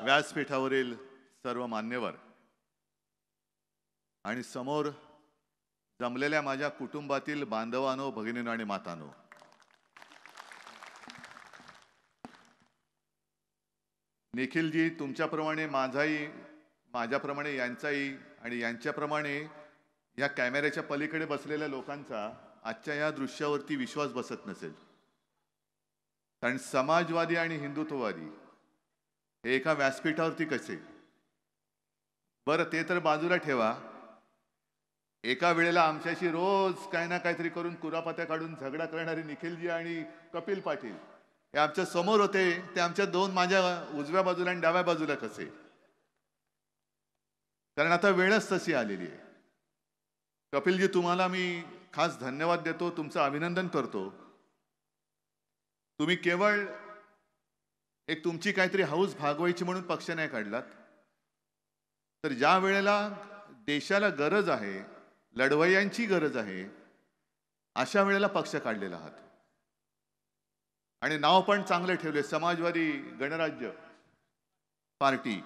व्यासपीठावरील सर्व मान्यवर आणि समोर जमलेल्या माझ्या कुटुंबातील बांधवांनो, भगिनींनो आणि मातांनो, निखिलजी, तुमच्याप्रमाणे माझाही, माझ्याप्रमाणे यांचाही आणि यांच्याप्रमाणे या कॅमेऱ्याच्या पलीकडे बसलेल्या लोकांचा आजच्या या दृश्यावरती विश्वास बसत नसेल. कारण समाजवादी आणि हिंदुत्ववादी हे एका व्यासपीठावरती कसे? बरं, ते तर बाजूला ठेवा. एका वेळेला आमच्याशी रोज काही ना काहीतरी करून कुरापात्या काढून झगडा करणारे निखिलजी आणि कपिल पाटील हे आमच्या समोर होते. ते आमच्या माझ्या उजव्या बाजूला आणि डाव्या बाजूला कसे? कारण आता वेळच तशी आलेली आहे. कपिलजी, तुम्हाला मी खास धन्यवाद देतो, तुमचं अभिनंदन करतो. तुम्ही केवळ एक तुमची काहीतरी हौस भागवायची म्हणून पक्ष नाही काढलात, तर ज्या वेळेला देशाला गरज आहे, लढवय्यांची गरज आहे, अशा वेळेला पक्ष काढलेला आहात. आणि नाव पण चांगले ठेवले, समाजवादी गणराज्य पार्टी.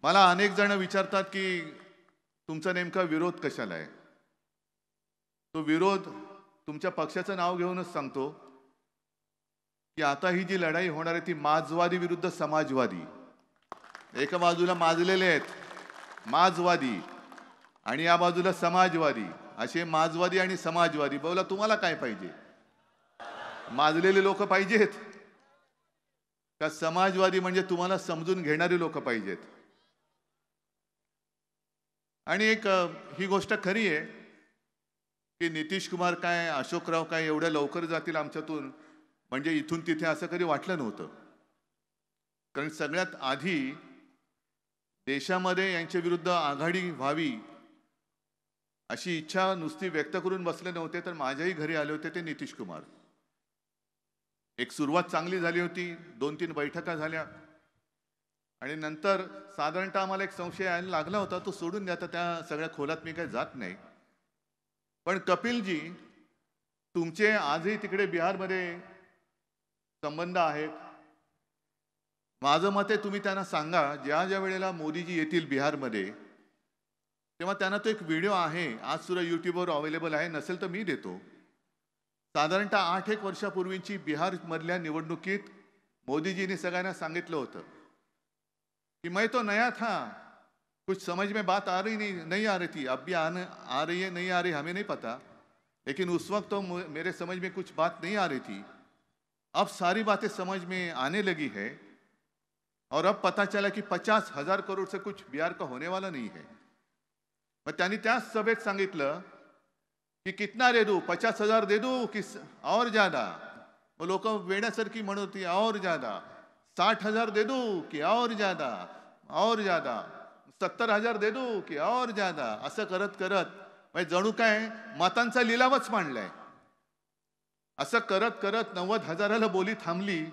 मला अनेक जण विचारतात की तुमचा नेमका विरोध कशाला आहे. तो विरोध तुमच्या पक्षाचं नाव घेऊनच सांगतो की आता ही जी लढाई होणार आहे ती माजवादी विरुद्ध समाजवादी. एका बाजूला माजलेले आहेत माजवादी आणि या बाजूला समाजवादी. असे माजवादी आणि समाजवादी. बोला, तुम्हाला काय पाहिजे? माजलेले लोक पाहिजेत का समाजवादी म्हणजे तुम्हाला समजून घेणारे लोक पाहिजेत? आणि एक ही गोष्ट खरी आहे की नितीश कुमार काय, अशोकराव काय एवढ्या लवकर जातील आमच्यातून, म्हणजे इथून तिथे, असं कधी वाटलं नव्हतं. कारण सगळ्यात आधी देशामध्ये यांच्या विरुद्ध आघाडी व्हावी अशी इच्छा नुसती व्यक्त करून बसले नव्हते, तर माझ्याही घरी आले होते ते नितीश कुमार. एक सुरुवात चांगली झाली होती, 2-3 बैठका झाल्या आणि नंतर साधारणतः आम्हाला एक संशय यायला लागला होता. तो सोडून द्या, त्या सगळ्या खोलात मी काही जात नाही. पण कपिलजी, तुमचे आजही तिकडे बिहारमध्ये संबंध आहेत. माझं मत आहे, तुम्ही त्यांना सांगा ज्या ज्या वेळेला मोदीजी येतील बिहारमध्ये तेव्हा त्यांना तो एक व्हिडिओ आहे, आज सुद्धा युट्यूबवर अवेलेबल आहे, नसेल तर मी देतो. साधारणतः 8-1 वर्षापूर्वीची बिहारमधल्या निवडणुकीत मोदीजींनी सगळ्यांना सांगितलं होतं कि मैं तो नया था, कुछ समझ में बात आ रही नहीं आ रही थी, अब भी आ रही है, नहीं आ रही हमें नहीं पता, लेकिन उस वक्त तो मेरे समझ में कुछ बात नहीं आ रही थी. अब सारी बातें समझ में आने लगी है और अब पता चला कि 50,000 करोड़ से कुछ बिहार का होने वाला नहीं है. मग त्यांनी त्याच सभेत सांगितलं की कितना दे दूं, 50,000 दे दूं कि और ज्यादा? वो लोक वेड्यासारखी म्हणत होती, और ज्यादा. 60,000 दे दूं कि और ज्यादा, और ज्यादा. 70,000 दे दूं कि और ज्यादा. असं करत करत जणू काय मतांचा लिलावच मांडलाय. असं करत करत 90,000ला बोली थांबली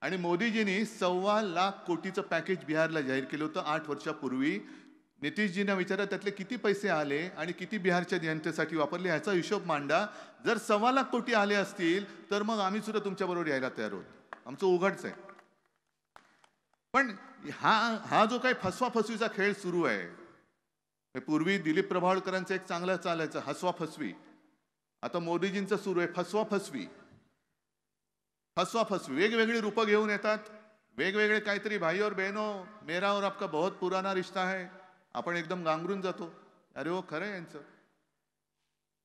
आणि मोदीजींनी 1.25 लाख कोटीचं पॅकेज बिहारला जाहीर केलं होतं 8 वर्षापूर्वी. नितीशजींना विचारा त्यातले किती पैसे आले आणि किती बिहारच्या जनतेसाठी वापरले ह्याचा हिशोब मांडा. जर 1.25 लाख कोटी आले असतील तर मग आम्ही सुद्धा तुमच्याबरोबर यायला तयार आहोत. आमचं उघडच आहे. पण हा जो काही फसवाफसवीचा खेळ सुरू आहे, पूर्वी दिलीप प्रभावळकरांचं एक चांगलं चालायचं हसवा-फसवी, आता मोदीजींचं सुरू आहे फसवा-फसवी. फसवा-फसवी वेगवेगळी रूपं घेऊन येतात, वेगवेगळे काहीतरी. भाई और बहनों, मेरा और आपका बहुत पुराना रिश्ता है. आपण एकदम गांगरून जातो, अरे हो खरं यांचं.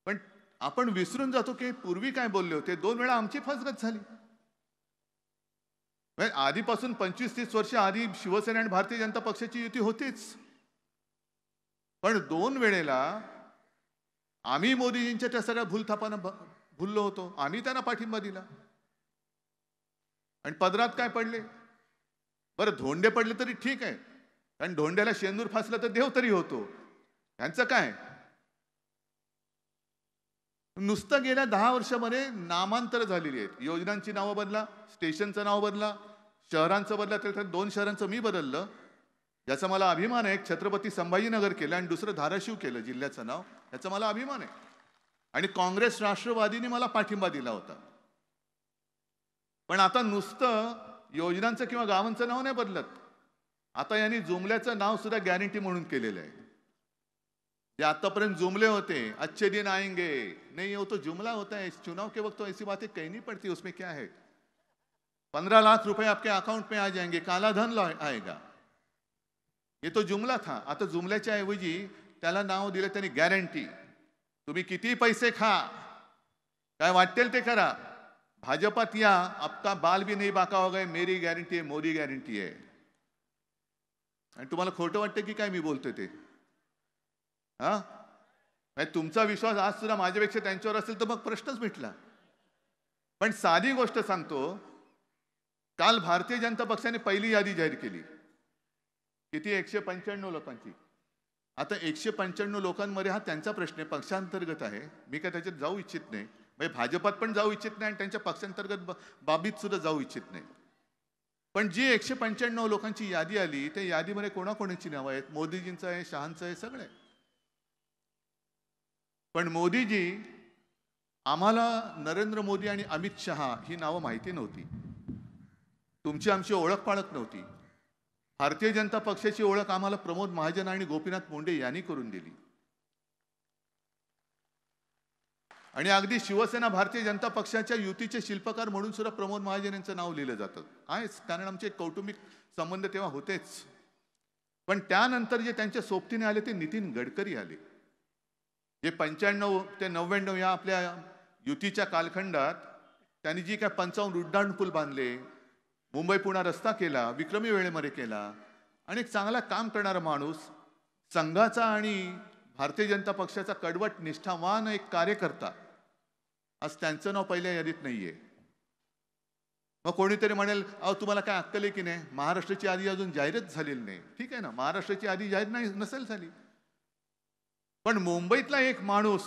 पण आपण विसरून जातो की पूर्वी काय बोलले होते. 2 वेळा आमची फसगत झाली. आधीपासून 25-30 वर्ष आधी शिवसेना आणि भारतीय जनता पक्षाची युती होतीच, पण 2 वेळेला आम्ही मोदीजींच्या त्या सगळ्या भूलथापांना भुललो होतो. आम्ही त्यांना पाठिंबा दिला आणि पदरात काय पडले? बरं, धोंडे पडले तरी ठीक आहे, कारण धोंड्याला शेंदूर फासलं तर देव तरी होतो. यांचं काय? नुसतं गेल्या 10 वर्षामध्ये नामांतर झालेली आहेत. योजनांची नावं बदला, स्टेशनचं नाव बदला, शहरांचं बदला. तर 2 शहरांचं मी बदललं, याचा मला अभिमान आहे. छत्रपती संभाजीनगर केलं आणि दुसरं धाराशिव केलं जिल्ह्याचं नाव, याचा मला अभिमान आहे. आणि काँग्रेस राष्ट्रवादीने मला पाठिंबा दिला होता. पण आता नुसतं योजनांचं किंवा गावांचं नाव नाही बदलत. आता यांनी जुमल्याचं नाव सुद्धा गॅरंटी म्हणून केलेलं आहे. जे आतापर्यंत जुमले होते, अच्छे दिन आएंगे, नहीं वो तो जुमला होता है. चुनाव के वक्त तो ऐसी बातें कहनी पड़ती है, उसमें क्या है. 15 लाख रुपए आपके अकाउंट में आ जाएंगे, काला धन आएगा, ये तो जुमला था. आता जुमल्याच्या ऐवजी त्याला नाव दिलं त्यांनी गॅरंटी. तुम्ही किती पैसे खा, काय वाटेल ते करा, भाजपात या, आपका बाल भी नहीं बाका होगा, मेरी गॅरंटी आहे, मोदी गॅरंटी आहे. आणि तुम्हाला खोटं वाटतं की काय मी बोलतोय ते? हा, तुमचा विश्वास आज सुद्धा माझ्यापेक्षा त्यांच्यावर असेल तर मग प्रश्नच मिटला. पण साधी गोष्ट सांगतो, काल भारतीय जनता पक्षाने पहिली यादी जाहीर केली. किती? 195 लोकांची. आता 195 लोकांमध्ये हा त्यांचा प्रश्न आहे, पक्षांतर्गत आहे. मी काय त्याच्यात जाऊ इच्छित नाही, म्हणजे भाजपात पण जाऊ इच्छित नाही आणि त्यांच्या पक्षांतर्गत बाबीत सुद्धा जाऊ इच्छित नाही. पण जी 195 लोकांची यादी आली, त्या यादीमध्ये कोणाकोणाची नावं आहेत? मोदीजींचं आहे, शहांचं आहे, सगळे. पण मोदीजी, आम्हाला नरेंद्र मोदी आणि अमित शहा ही नावं माहिती नव्हती. तुमची आमची ओळख पाळख नव्हती. भारतीय जनता पक्षाची ओळख आम्हाला प्रमोद महाजन आणि गोपीनाथ मुंडे यांनी करून दिली. आणि अगदी शिवसेना भारतीय जनता पक्षाच्या युतीचे शिल्पकार म्हणून सुद्धा प्रमोद महाजन यांचं नाव लिहिलं जातं. आहेच, कारण आमचे कौटुंबिक संबंध तेव्हा होतेच. पण त्यानंतर जे त्यांच्या सोबतीने आले ते नितीन गडकरी आले. जे 95 ते 99 या आपल्या युतीच्या कालखंडात त्यांनी जी काय 55 उड्डाणपूल बांधले, मुंबई पुणे रस्ता केला, विक्रमी वेळेमध्ये केला, आणि एक चांगला काम करणारा माणूस, संघाचा आणि भारतीय जनता पक्षाचा कडवट निष्ठावान एक कार्यकर्ता, आज त्यांचं नाव पहिल्या यादीत नाहीये. मग कोणीतरी म्हणेल, अहो तुम्हाला काय अक्कल आहे की नाही, महाराष्ट्राची यादी अजून जाहीरच झालेली नाही. ठीक आहे ना, महाराष्ट्राची यादी जाहीर नसेल झाली, पण मुंबईतला एक माणूस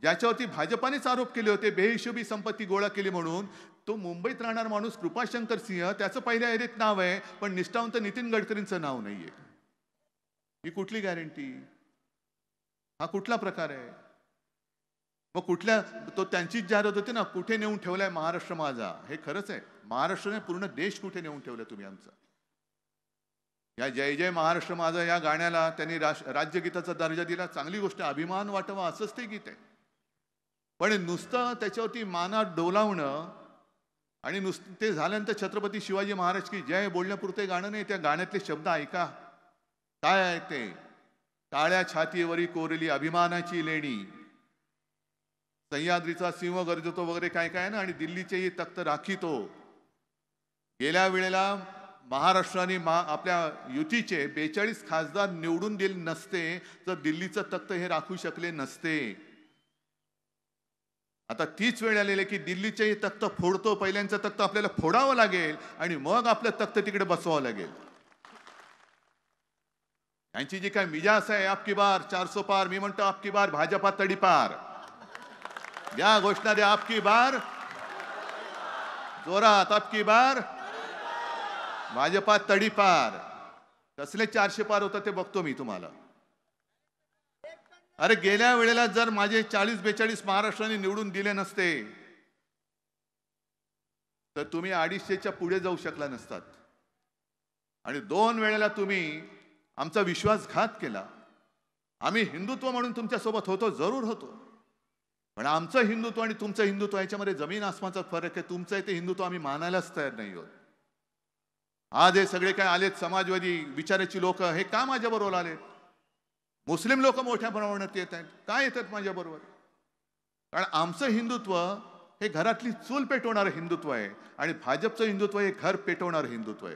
ज्याच्यावरती भाजपानेच आरोप केले होते, बेहिशोबी संपत्ती गोळा केली म्हणून, तो मुंबईत राहणार माणूस कृपाशंकर सिंह, त्याचं पहिल्या यादीत नाव आहे, पण निष्ठावंत नितीन गडकरींचं नाव नाहीये. ही कुठली गॅरंटी? हा कुठला प्रकार आहे? मग कुठल्या, तो त्यांचीच जाहिरात होती ना, कुठे नेऊन ठेवलाय महाराष्ट्र माझा. हे खरंच आहे, महाराष्ट्राने पूर्ण देश कुठे नेऊन ठेवलाय तुम्ही आमचा. या जय जय महाराष्ट्र माझा या गाण्याला त्यांनी राज्यगीताचा दर्जा दिला, चांगली गोष्ट, अभिमान वाटावा असंच ते गीत आहे. पण नुसतं त्याच्यावरती मानात डोलावणं आणि नुसतं ते झाल्यानंतर छत्रपती शिवाजी महाराज की जय बोलण्यापुरते गाणं नाही. त्या गाण्यातले शब्द ऐका, काय आहे ते? काळ्या छातीवरी कोरली अभिमानाची लेणी, सह्याद्रीचा सिंह गरजतो वगैरे काय काय ना, आणि दिल्लीचेही तख्त राखीतो. गेल्या वेळेला महाराष्ट्राने आपल्या युतीचे 42 खासदार निवडून दिले नसते तर दिल्लीचं तख्त हे राखू शकले नसते. आता तीच वेळ आलेली की दिल्लीचेही तख्त फोडतो, पहिल्यांचं तख्त आपल्याला फोडावं लागेल आणि मग आपलं तख्त तिकडे बसवावं लागेल. यांची जी काय मिजाज आहे, आपकी बार 400 पार, मी म्हणतो आपकी बार भाजपा तडीपार. या घोषणा द्या, आपकी बार जोरात, आपकी बार भाजपा तडीपार. कसले 400 पार होतं ते बघतो मी तुम्हाला. अरे गेल्या वेळेला जर माझे 40-42 महाराष्ट्राने निवडून दिले नसते तर तुम्ही 250च्या पुढे जाऊ शकला नसतात. आणि 2 वेळेला तुम्ही आमचा विश्वासघात केला. आम्ही हिंदुत्व म्हणून तुमच्या सोबत होतो, जरूर होतो, पण आमचं हिंदुत्व आणि तुमचं हिंदुत्व याच्यामध्ये जमीन आसमानचा फरक आहे. तुमचं ते हिंदुत्व आम्ही मानायलाच तयार नाही आहोत. आज हे सगळे काय आलेत समाजवादी विचाराची लोक, हे का माझ्या बरोबर आलेत? मुस्लिम लोक मोठ्या प्रमाणात येत आहेत, काय येतात माझ्या बरोबर? कारण आमचं हिंदुत्व हे घरातली चूल पेटवणारं हिंदुत्व आहे आणि भाजपचं हिंदुत्व हे घर पेटवणारं हिंदुत्व आहे.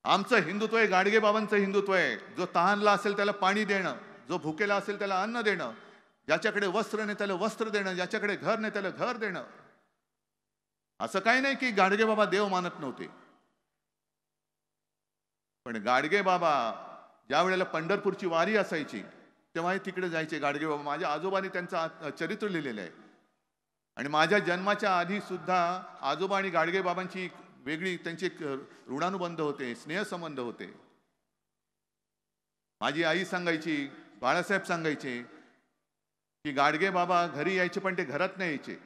आमचं हिंदुत्व हे गाडगे बाबांचं हिंदुत्व आहे. जो तहानला असेल त्याला पाणी देणं, जो भुकेला असेल त्याला अन्न देणं, ज्याच्याकडे वस्त्र नाही त्याला वस्त्र देणं, ज्याच्याकडे घर नाही त्याला घर देणं. असं काही नाही की गाडगे बाबा देव मानत नव्हते, पण गाडगे बाबा ज्या वेळेला पंढरपूरची वारी असायची तेव्हा तिकडे जायचे गाडगे बाबा. माझ्या आजोबांनी त्यांचं चरित्र लिहिलेलं आहे आणि माझ्या जन्माच्या आधी सुद्धा आजोबा आणि गाडगे बाबांची वेगळी त्यांचे ऋणानुबंध होते, स्नेहसंबंध होते. माझी आई सांगायची, बाळासाहेब सांगायचे की गाडगे बाबा घरी यायचे पण ते घरात नाही यायचे.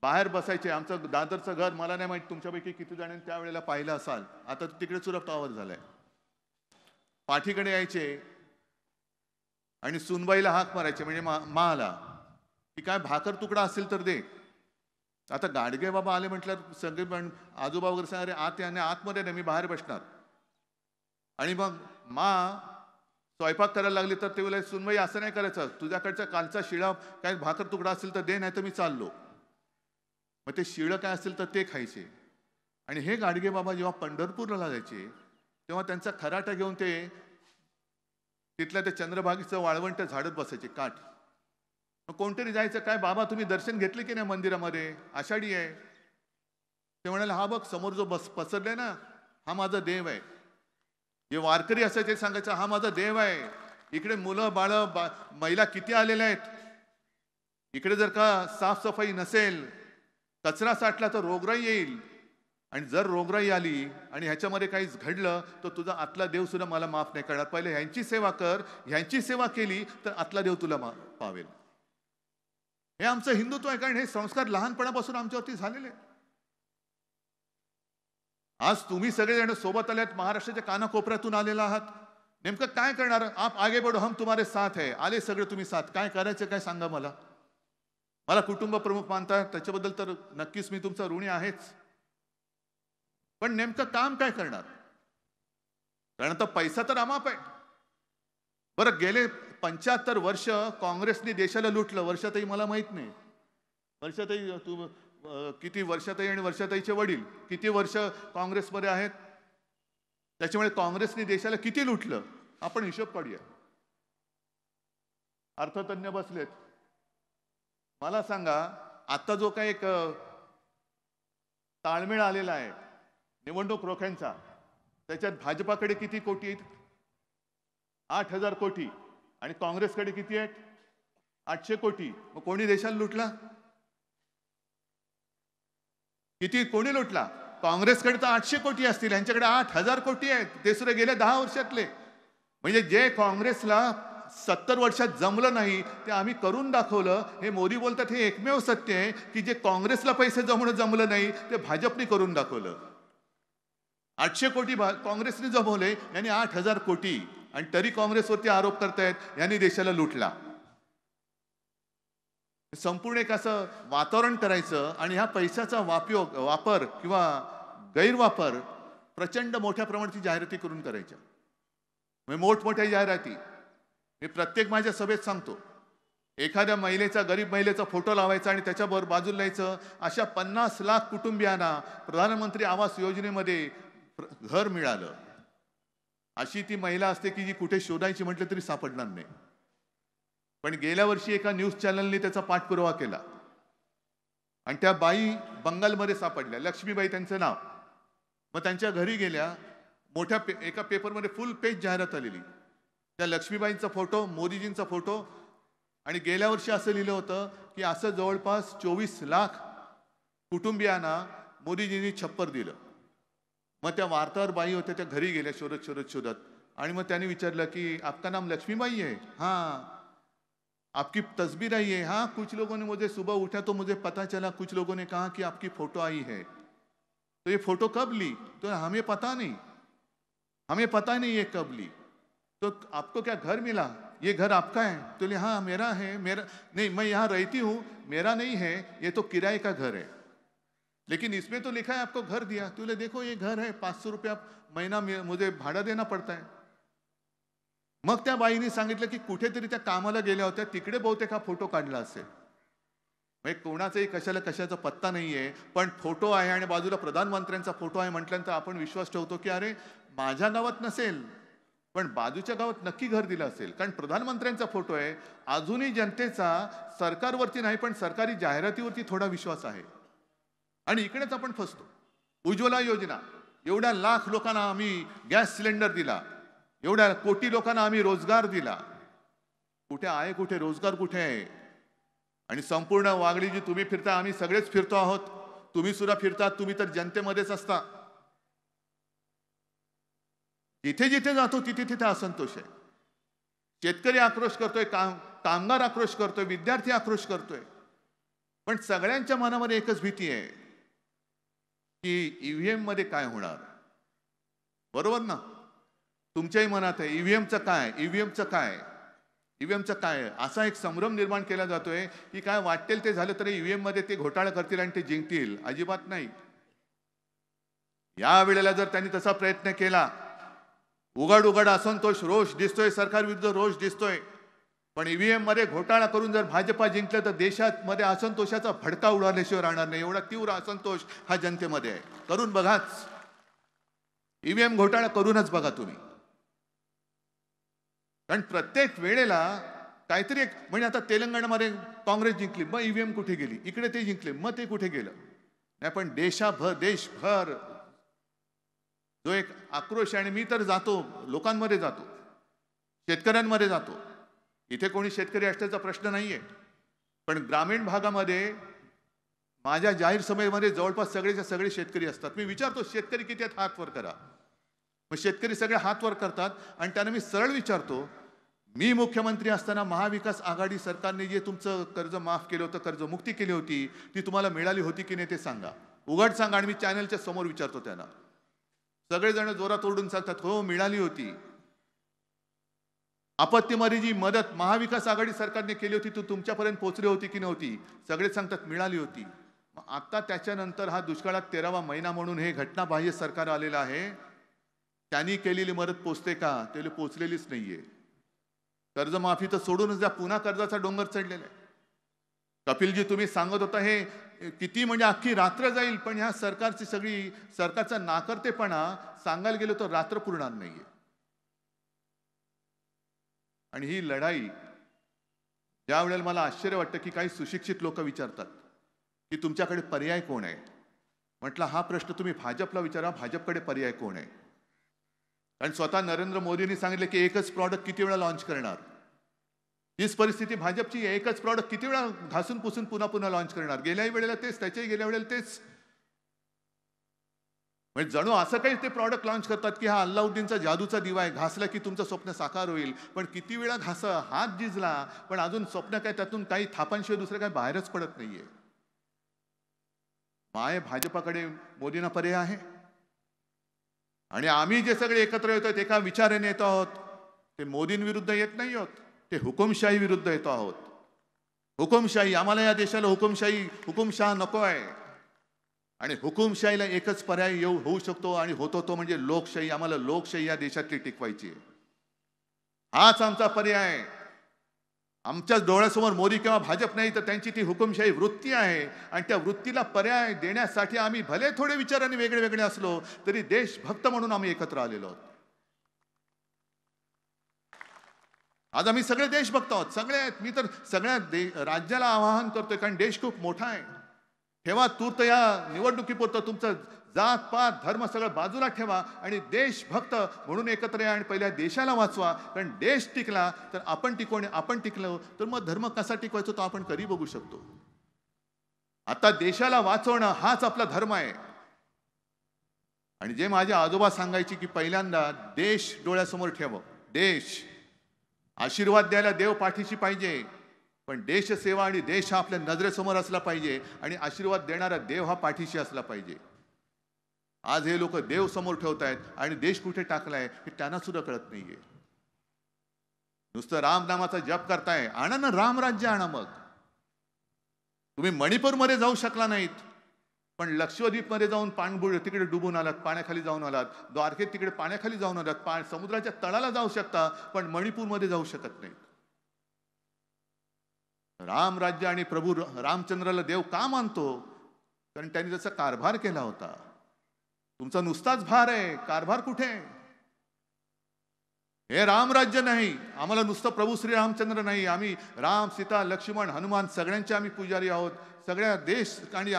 बाहेर बसायचे. आमचं दादरचं घर मला नाही माहिती तुमच्यापैकी किती जणांनी त्यावेळेला पाहिलं असाल. आता तिकडे सुद्धा टॉवर झालाय. पाठीकडे यायचे आणि सुनबाईला हाक मारायचे, म्हणजे माला की काय भाकर तुकडा असेल तर दे. आता गाडगे बाबा आले म्हटल्यावर सगळे पण आजोबा वगैरे सांगा, अरे आत याने आतमध्ये नाही, मी बाहेर बसणार. आणि मग स्वयंपाक करायला लागली तर ते बोलाय, सुनबाई असं नाही करायचं, तुझ्याकडचा कालचा शिळा काय भाकर तुकडा असेल तर दे, नाही तर मी चाललो. मग ते शिळं काय असेल तर ते खायचे. आणि हे गाडगे बाबा जेव्हा पंढरपूरला जायचे तेव्हा त्यांचा खराटा घेऊन ते तिथल्या ते चंद्रभागेचं वाळवंट झाडत बसायचे काठ. मग कोणतरी जायचं, काय बाबा तुम्ही दर्शन घेतले की नाही मंदिरामध्ये, आषाढी आहे. ते म्हणाले, हा बघ समोर जो पसरलाय ना, हा माझा देव आहे. जे वारकरी असायचे सांगायचं, हा माझा देव आहे. इकडे मुलं बाळ महिला किती आलेल्या आहेत. इकडे जर का साफसफाई नसेल, कचरा साठला तर रोगराई येईल. आणि जर रोगराई आली आणि ह्याच्यामध्ये काहीच घडलं तर तुझा आतला देव सुद्धा मला माफ नाही करणार. पहिले ह्यांची सेवा कर, ह्यांची सेवा केली तर आतला देव तुला पावेल. हे आमचं हिंदुत्व आहे, कारण हे संस्कार लहानपणापासून आमच्यावरती झालेले. आज तुम्ही सगळेजण सोबत आलेत, महाराष्ट्राच्या कानाकोपऱ्यातून आलेला आहात. नेमकं काय करणार? आप आगे बढ़ो, हम तुम्हारे साथ है. आले सगळे तुम्ही साथ. काय करायचं काय सांगा मला. मला कुटुंब प्रमुख मानता, त्याच्याबद्दल तर नक्कीच मी तुमचा ऋणी आहेच. पण नेमकं काम काय करणार? कारण आता पैसा तर अमाप आहे. बरं, गेले 75 वर्ष काँग्रेसने देशाला लुटलं. वर्षाताई मला माहित नाही, वर्षाताई तू किती, वर्षाताई आणि वर्षाताईचे वडील किती वर्ष काँग्रेसमध्ये आहेत, त्याच्यामुळे काँग्रेसने देशाला किती लुटलं आपण हिशोब काढूया. अर्थतज्ञ बसलेत, मला सांगा आता जो काही एक ताळमेळ आलेला आहे निवडणूक रोख्यांचा, त्याच्यात भाजपाकडे किती कोटी आहेत? 8,000 कोटी. आणि काँग्रेसकडे किती आहेत? 800 कोटी. मग कोणी देशाला लुटला? किती, कोणी लुटला? काँग्रेसकडे तर 800 कोटी असतील, यांच्याकडे 8,000 कोटी आहेत, ते सुद्धा गेल्या 10 वर्षातले. म्हणजे जे काँग्रेसला 70 वर्षात जमलं नाही ते आम्ही करून दाखवलं. हे मोदी बोलतात हे एकमेव सत्य आहे की जे काँग्रेसला पैसे जमलं नाही ते भाजपने करून दाखवलं. 800 कोटी काँग्रेसने जमवले, यांनी 8,000 कोटी. आणि तरी काँग्रेसवरती आरोप करतायत यांनी देशाला लुटला. संपूर्ण एक असं वातावरण करायचं आणि ह्या पैशाचा वापर किंवा गैरवापर प्रचंड मोठ्या प्रमाणाची जाहिराती करून करायच्या. म्हणजे मोठमोठ्या जाहिराती मी प्रत्येक माझ्या सभेत सांगतो. एखाद्या महिलेचा, गरीब महिलेचा फोटो लावायचा आणि त्याच्याबरोबर बाजूला लिहायचं, अशा 50 लाख कुटुंबियांना प्रधानमंत्री आवास योजनेमध्ये घर मिळालं. अशी ती महिला असते की जी कुठे शोधायची म्हटलं तरी सापडणार नाही. पण गेल्या वर्षी एका न्यूज चॅनलने त्याचा पाठपुरावा केला आणि त्या बाई बंगालमध्ये सापडल्या. लक्ष्मीबाई त्यांचं नाव. मग त्यांच्या घरी गेल्या, मोठ्या एका पेपरमध्ये फुल पेज जाहिरात आलेली. त्या लक्ष्मीबाईंचा फोटो, मोदीजींचा फोटो. आणि गेल्या वर्षी असं लिहिलं होतं की असं जवळपास 24 लाख कुटुंबियांना मोदीजींनी छप्पर दिलं. मग त्या वार्ताहर बाई होत्या, त्या घरी गेल्या शोधत. आणि मग त्यांनी विचारलं की आपका नाम लक्ष्मीबाई है? हाँ. आपकी तस्वीर आई है? हाँ. कुछ लोगों ने, मुझे सुबह उठा तो मुझे पता चला, कुछ लोगों ने कहा कि आपकी फोटो आई है. तो ये फोटो कब ली? तो हमें पता नहीं ये कब ली. तो आपको क्या घर मिला? ये घर आपका है? तो ले हाँ मेरा है. मेरा नहीं, मैं यहाँ रहती हूँ, मेरा नहीं है, ये तो किराए का घर है, लेकिन इसमें तो लिखा है आपको घर दिया. तो ले देखो ये घर है, 500 रुपया महीना मुझे भाड़ा देना पड़ता है. मग त्या बाईने सांगितलं की कुठेतरी त्या कामाला गेल्या होत्या, तिकडे बहुतेक हा फोटो काढला असेल. म्हणजे कोणाचाही कशाचा पत्ता नाहीये, पण फोटो आहे आणि बाजूला प्रधानमंत्र्यांचा फोटो आहे म्हटल्यानंतर आपण विश्वास ठेवतो की अरे माझ्या गावात नसेल पण बाजूच्या गावात नक्की घर दिलं असेल, कारण प्रधानमंत्र्यांचा फोटो आहे. अजूनही जनतेचा सरकारवरती नाही पण सरकारी जाहिरातीवरती थोडा विश्वास आहे. आणि इकडेच आपण फसतो. उज्ज्वला योजना, एवढ्या लाख लोकांना आम्ही गॅस सिलेंडर दिला, एवढ्या कोटी लोकांना आम्ही रोजगार दिला. कुठे आहे, कुठे रोजगार कुठे आहे? आणि संपूर्ण वागडी जी तुम्ही फिरता, आम्ही सगळेच फिरतो आहोत, तुम्ही सुद्धा फिरतात, तुम्ही तर जनतेमध्येच असता. जिथे जिथे जातो तिथे तिथे असंतोष आहे. शेतकरी आक्रोश करतोय, कामगार आक्रोश करतोय, विद्यार्थी आक्रोश करतोय. पण सगळ्यांच्या मनामध्ये एकच भीती आहे की ईव्हीएम मध्ये काय होणार. बरोबर ना? तुमच्याही मनात आहे ईव्हीएमचं काय, ईव्हीएमचं काय, ईव्हीएमचं काय. असा एक संभ्रम निर्माण केला जातोय की काय वाटेल ते झालं तरी ईव्हीएम मध्ये ते घोटाळा करतील आणि ते जिंकतील. अजिबात नाही. या वेळेला जर त्यांनी तसा प्रयत्न केला, उघड उघड असंतोष, रोष दिसतोय, सरकार विरुद्ध रोष दिसतोय, पण ईव्हीएम मध्ये घोटाळा करून जर भाजपा जिंकलं तर देशात मध्ये असंतोषाचा भडका उडाल्याशिवाय राहणार नाही. एवढा तीव्र असंतोष हा जनतेमध्ये आहे. करून बघाच, ईव्हीएम घोटाळा करूनच बघा तुम्ही. कारण प्रत्येक वेळेला काहीतरी एक, म्हणजे आता तेलंगणामध्ये काँग्रेस जिंकली, मग ईव्हीएम कुठे गेली, इकडे ते जिंकले मग ते कुठे गेलं. नाही पण देशभर जो एक आक्रोश आहे, आणि मी तर जातो लोकांमध्ये, जातो शेतकऱ्यांमध्ये जातो. इथे कोणी शेतकरी असल्याचा प्रश्न नाहीये, पण ग्रामीण भागामध्ये माझ्या जाहीर सभेमध्ये जवळपास सगळेच्या सगळे शेतकरी असतात. मी विचारतो शेतकरी किती आहेत, हात वर करा. मग शेतकरी सगळे हात वर करतात आणि त्यांना मी सरळ विचारतो, मी मुख्यमंत्री असताना महाविकास आघाडी सरकारने जे तुमचं कर्ज माफ केलं होतं, कर्जमुक्ती केली होती, ती तुम्हाला मिळाली होती की नाही ते सांगा, उघड सांगा. आणि मी चॅनलच्या समोर विचारतो त्यांना. सगळेजण जोरात ओरडून सांगतात हो मिळाली होती. आपत्तीमध्ये जी मदत महाविकास आघाडी सरकारने केली होती ती तुमच्यापर्यंत पोहोचली होती की नव्हती, सगळे सांगतात मिळाली होती. मग आता त्याच्यानंतर हा दुष्काळात 13वा महिना म्हणून हे घटनाबाह्य सरकार आलेलं आहे, त्यांनी केलेली मदत पोचते का? त्याला पोचलेलीच नाहीये. कर्जमाफी तर सोडूनच द्या, पुन्हा कर्जाचा डोंगर चढलेला आहे. कपिलजी तुम्ही सांगत होता हे किती म्हणजे अख्खी रात्र जाईल, पण ह्या सरकारची सगळी सरकारचा नाकर्तेपणा सांगायला गेलो तर रात्र पुरणार नाहीये. आणि ही लढाई ज्या वेळेला मला आश्चर्य वाटतं की काही सुशिक्षित लोक विचारतात की तुमच्याकडे पर्याय कोण आहे. म्हटलं हा प्रश्न तुम्ही भाजपला विचारा, भाजपकडे पर्याय कोण आहे. कारण स्वतः नरेंद्र मोदींनी सांगितलं की एकच प्रॉडक्ट किती वेळा लॉन्च करणार. हीच परिस्थिती भाजपची, एकच प्रॉडक्ट किती वेळा घासून पुसून पुन्हा पुन्हा लॉन्च करणार. गेल्याही वेळेला तेच, त्याच्याही गेल्या वेळेला तेच. म्हणजे जणू असं काही ते प्रॉडक्ट लॉन्च करतात की हा अल्लाउद्दीनचा जादूचा दिवा आहे, घासला की तुमचं स्वप्न साकार होईल. पण किती वेळा हात जिजला, पण अजून स्वप्न काय त्यातून काही थापांशिवाय दुसरं काय बाहेरच पडत नाहीये. माय भाजपाकडे मोदींना पर्याय आहे. आणि आम्ही जे सगळे एकत्र येतो एका विचाराने येतो आहोत, ते मोदींविरुद्ध येत नाही आहोत, ते हुकुमशाही विरुद्ध येतो आहोत. हुकुमशाही, आम्हाला या देशाला हुकुमशाह नको आहे. आणि हुकुमशाहीला एकच पर्याय होऊ शकतो आणि होतो तो म्हणजे लोकशाही. आम्हाला लोकशाही या देशातली टिकवायची आहे. हाच आमचा पर्याय आहे. आमच्या डोळ्यासमोर मोदी किंवा भाजप नाही, तर त्यांची ती हुकुमशाही वृत्ती आहे. आणि त्या वृत्तीला पर्याय देण्यासाठी आम्ही भले थोडे विचाराने वेगळे वेगळे असलो तरी देशभक्त म्हणून आम्ही एकत्र आलेलो आहोत. आज आम्ही सगळे देशभक्त आहोत, सगळे आहेत. मी तर सगळ्या राज्याला आवाहन करतोय, कारण देश खूप मोठा आहे. ठेवा तूर्त या निवडणुकीपुरतं तुमचं जात पात धर्म सगळं बाजूला ठेवा आणि देशभक्त म्हणून एकत्र या आणि पहिल्या देशाला वाचवा. कारण देश टिकला तर आपण टिकू, आणि आपण टिकलो तर मग धर्म कसा टिकवायचा तो आपण कधी बघू शकतो. आता देशाला वाचवणं हाच आपला धर्म आहे. आणि जे माझे आजोबा सांगायचे की पहिल्यांदा देश डोळ्यासमोर ठेव. देश, आशीर्वाद द्यायला देव पाठीशी पाहिजे, पण देशसेवा आणि देश हा आपल्या नजरेसमोर असला पाहिजे, आणि आशीर्वाद देणारा देव हा पाठीशी असला पाहिजे. आज हे लोक देव समोर ठेवतायत आणि देश कुठे टाकलाय हे त्यांना सुद्धा कळत नाहीये. नुसतं राम नामाचा जप करताय, आणा ना राम राज्य आणा. मग तुम्ही मणिपूरमध्ये जाऊ शकला नाहीत, पण लक्षद्वीपमध्ये जाऊन पाणबुड तिकडे डुबून आलात, पाण्याखाली जाऊन आलात. द्वारकेत तिकडे पाण्याखाली जाऊन आलात, समुद्राच्या तळाला जाऊ शकता, पण मणिपूरमध्ये जाऊ शकत नाहीत. राम राज्य आणि प्रभू रामचंद्राला देव का मानतो? कारण त्यांनी जसा कारभार केला होता. तुमचा नुसताच भार आहे, कारभार कुठे? हे राम राज्य नाही. आम्हाला नुसतं प्रभू श्री रामचंद्र नाही, आम्ही राम, सीता, लक्ष्मण, हनुमान सगळ्यांचे आम्ही पुजारी आहोत. सगळ्या देश आणि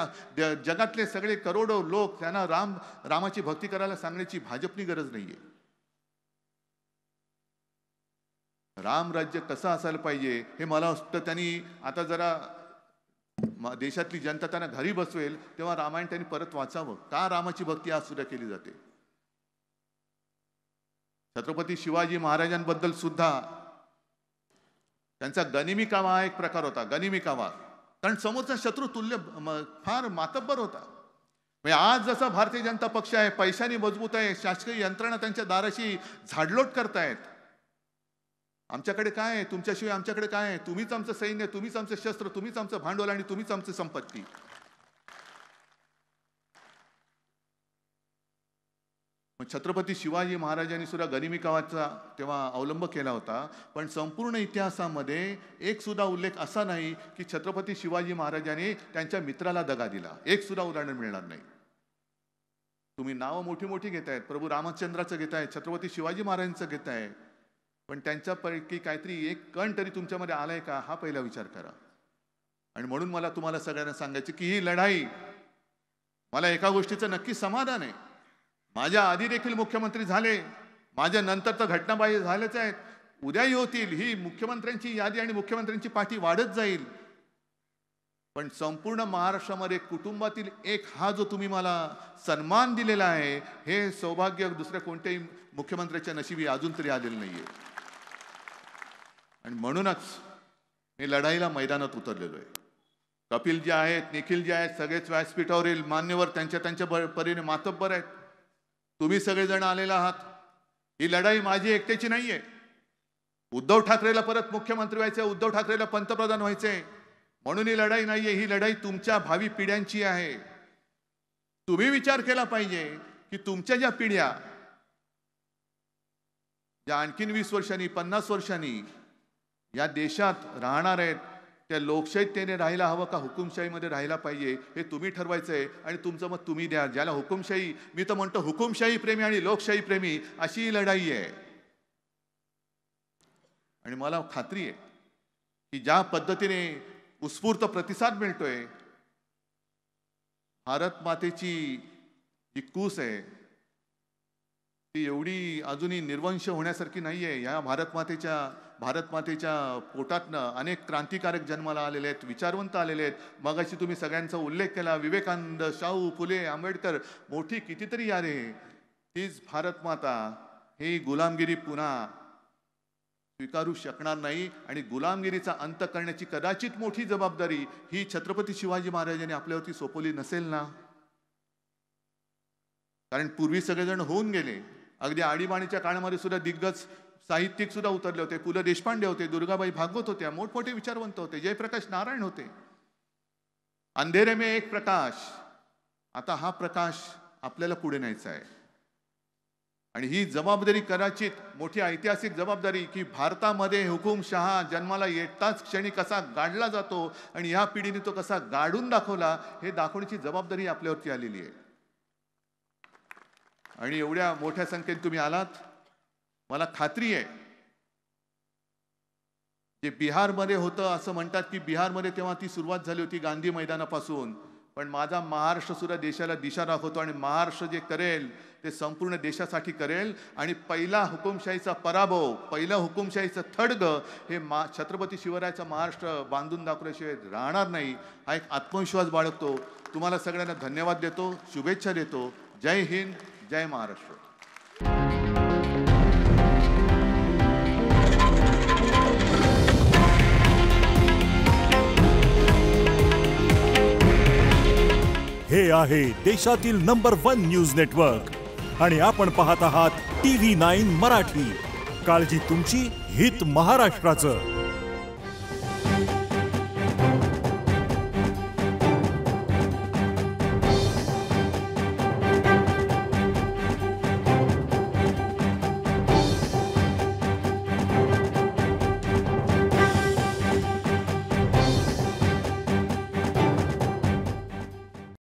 जगातले सगळे करोडो लोक, त्यांना रामाची भक्ती करायला सांगण्याची भाजपनी गरज नाहीये. राम राज्य कसं असायला पाहिजे हे मला वाटतं त्यांनी आता जरा देशातली जनता त्यांना घरी बसवेल तेव्हा रामायण त्यांनी परत वाचावं. का रामाची भक्ती आज सुद्धा केली जाते? छत्रपती शिवाजी महाराजांबद्दल सुद्धा त्यांचा गनिमी कावा हा एक प्रकार होता. गनिमी कावा कारण समोरचा शत्रू तुल्य फार मातब्बर होता. म्हणजे आज जसा भारतीय जनता पक्ष आहे, पैशाने मजबूत आहे, शासकीय यंत्रणा त्यांच्या दाराशी झाडलोट करतायत. आमच्याकडे काय आहे? तुमच्याशिवाय आमच्याकडे काय आहे? तुम्हीच आमचं सैन्य, तुम्हीच आमचं शस्त्र, तुम्हीच आमचं भांडवल आणि तुम्हीच आमची संपत्ती. छत्रपती शिवाजी महाराजांनी सुद्धा गरिमी कावाचा तेव्हा अवलंब केला होता. पण संपूर्ण इतिहासामध्ये एक सुद्धा उल्लेख असा नाही की छत्रपती शिवाजी महाराजांनी त्यांच्या मित्राला दगा दिला. एक सुद्धा उदाहरण मिळणार नाही. तुम्ही नावं मोठी मोठी घेतायत, प्रभू रामचंद्राचं घेताय, छत्रपती शिवाजी महाराजांचं घेताय, पण त्यांच्यापैकी काहीतरी एक कण तरी तुमच्यामध्ये आलाय का हा पहिला विचार करा. आणि म्हणून मला तुम्हाला सगळ्यांना सांगायचं की ही लढाई, मला एका गोष्टीचं नक्की समाधान आहे. माझ्या आधी देखील मुख्यमंत्री झाले, माझ्या नंतर तर घटनाबाह्य झालेच आहेत, उद्याही होतील. ही मुख्यमंत्र्यांची यादी आणि मुख्यमंत्र्यांची पाठी वाढत जाईल. पण संपूर्ण महाराष्ट्रामध्ये कुटुंबातील एक हा जो तुम्ही मला सन्मान दिलेला आहे, हे सौभाग्य दुसऱ्या कोणत्याही मुख्यमंत्र्याच्या नशिबी अजून तरी आलेलं नाहीये. आणि म्हणूनच मी लढाईला मैदानात उतरलेलो आहे. कपिल जे आहेत, निखिल जे आहेत, सगळेच व्यासपीठावरील मान्यवर त्यांच्या त्यांच्या परीने मातब्बर आहेत. तुम्ही सगळेजण आलेला आहात. ही लढाई माझी एकट्याची नाहीये. उद्धव ठाकरेला परत मुख्यमंत्री व्हायचंय, उद्धव ठाकरेला पंतप्रधान व्हायचंय, म्हणून ही लढाई नाहीये. ही लढाई तुमच्या भावी पिढ्यांची आहे. तुम्ही विचार केला पाहिजे की तुमच्या ज्या पिढ्या ज्या आणखीन 20 वर्षांनी 50 वर्षांनी या देशात राहणार आहेत, त्या लोकशाहीतेने राहायला हवं का हुकुमशाहीमध्ये राहायला पाहिजे हे तुम्ही ठरवायचंय. आणि तुमचं मत तुम्ही द्या. ज्याला हुकुमशाही, मी तर म्हणतो हुकुमशाही प्रेमी आणि लोकशाही प्रेमी अशी ही लढाई आहे. आणि मला खात्री आहे की ज्या पद्धतीने उत्स्फूर्त प्रतिसाद मिळतोय, भारत मातेची जी कूस आहे ती एवढी अजूनही निर्वंश होण्यासारखी नाहीये. या भारत मातेच्या पोटातनं अनेक क्रांतिकारक जन्माला आलेले आहेत, विचारवंत आलेले आहेत. मगाशी तुम्ही सगळ्यांचा उल्लेख केला, विवेकानंद, शाहू फुले, आंबेडकर, मोठी कितीतरी यारे. तीच भारत माता ही गुलामगिरी पुन्हा स्वीकारू शकणार नाही. आणि गुलामगिरीचा अंत करण्याची कदाचित मोठी जबाबदारी ही छत्रपती शिवाजी महाराजांनी आपल्यावरती सोपवली नसेल ना. कारण पूर्वी सगळेजण होऊन गेले. अगदी आणीबाणीच्या काळामध्ये सुद्धा दिग्गज साहित्यिक सुद्धा उतरले होते. पु ल देशपांडे होते, दुर्गाबाई भागवत होत्या, मोठमोठे विचारवंत होते, जयप्रकाश नारायण होते. अंधेरे में एक प्रकाश. आता हा प्रकाश आपल्याला पुढे न्यायचा आहे. आणि ही जबाबदारी कदाचित मोठी ऐतिहासिक जबाबदारी की भारतामध्ये हुकुमशहा जन्माला येताच क्षणी कसा गाडला जातो आणि ह्या पिढीने तो कसा गाडून दाखवला हे दाखवण्याची जबाबदारी आपल्यावरती आलेली आहे. आणि एवढ्या मोठ्या संख्येने तुम्ही आलात. मला खात्री आहे जे बिहारमध्ये होतं असं म्हणतात की बिहारमध्ये तेव्हा ती सुरुवात झाली होती गांधी मैदानापासून. पण माझा महाराष्ट्र सुद्धा देशाला दिशा दाखवतो आणि महाराष्ट्र जे करेल ते संपूर्ण देशासाठी करेल. आणि पहिला हुकुमशाहीचा पराभव, पहिलं हुकुमशाहीचं थडगं हे छत्रपती शिवरायाचा महाराष्ट्र बांधून दाखवल्याशिवाय राहणार नाही. हा एक आत्मविश्वास बाळगतो. तुम्हाला सगळ्यांना धन्यवाद देतो, शुभेच्छा देतो. जय हिंद, जय महाराष्ट्र. हे आहे देशातील नंबर 1 न्यूज नेटवर्क आणि आपण पाहत आहात TV9 मराठी. काळजी तुमची, हित महाराष्ट्राचं.